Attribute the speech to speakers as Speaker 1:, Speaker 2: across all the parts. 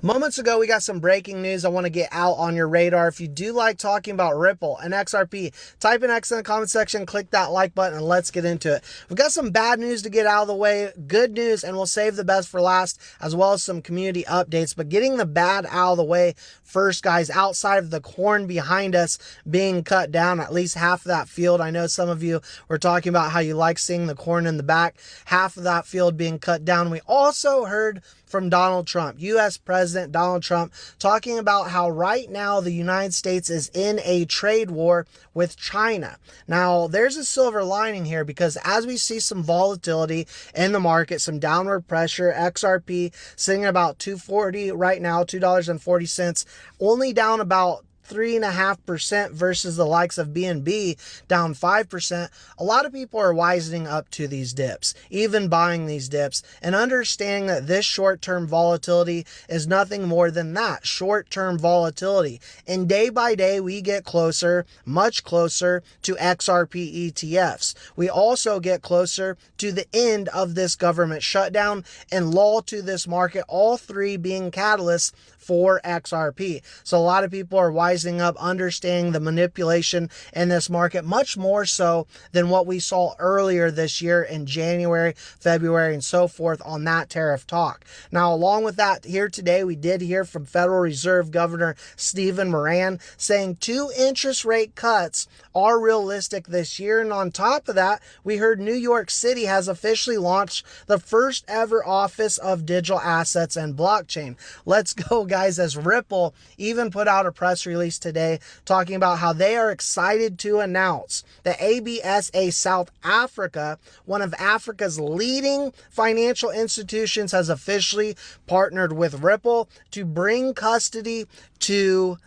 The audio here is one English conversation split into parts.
Speaker 1: Moments ago, we got some breaking news I want to get out on your radar. If you do like talking about Ripple and XRP, type in X in the comment section, click that like button, and let's get into it. We've got some bad news to get out of the way, good news, and we'll save the best for last, as well as some community updates. But getting the bad out of the way first, guys, outside of the corn behind us being cut down, at least half of that field. I know some of you were talking about how you like seeing the corn in the back, half of that field being cut down. We also heard from Donald Trump, U.S. President Donald Trump, talking about how right now the United States is in a trade war with China. Now, there's a silver lining here because as we see some volatility in the market, some downward pressure, XRP sitting at about 240 right now, $2.40, only down about 3.5% versus the likes of BNB down 5%. A lot of people are wisening up to these dips, even buying these dips, and understanding that this short-term volatility is nothing more than that, short-term volatility. And day by day, we get closer, much closer to XRP ETFs. We also get closer to the end of this government shutdown and lull to this market, all three being catalysts for XRP. So a lot of people are wising up, understanding the manipulation in this market, much more so than what we saw earlier this year in January, February, and so forth on that tariff talk. Now, along with that, here today, we did hear from Federal Reserve Governor Stephen Moran saying 2 interest rate cuts are realistic this year. And on top of that, we heard New York City has officially launched the first ever Office of Digital Assets and Blockchain. Let's go, guys, as Ripple even put out a press release today talking about how they are excited to announce that ABSA South Africa, one of Africa's leading financial institutions, has officially partnered with Ripple to bring custody to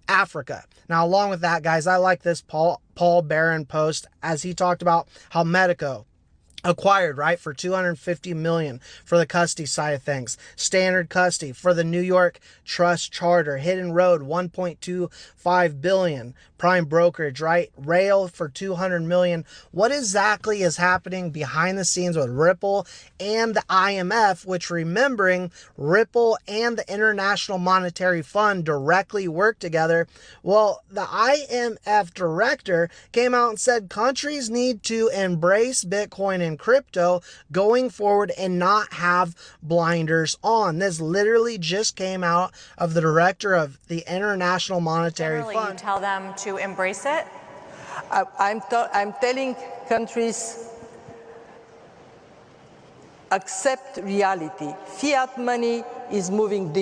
Speaker 1: Africa. Now, along with that, guys, I like this Paul Barron post as he talked about how Medico acquired, right, for $250 million for the custody side of things. Standard custody for the New York Trust Charter. Hidden Road, $1.25 billion. Prime brokerage, right? Rail for $200 million. What exactly is happening behind the scenes with Ripple and the IMF, which, remembering, Ripple and the International Monetary Fund directly work together? Well, the IMF director came out and said countries need to embrace Bitcoin and crypto going forward and not have blinders on. This literally just came out of the director of the International Monetary Fund.
Speaker 2: You tell them to embrace it?
Speaker 3: I'm telling countries, accept reality. Fiat money is moving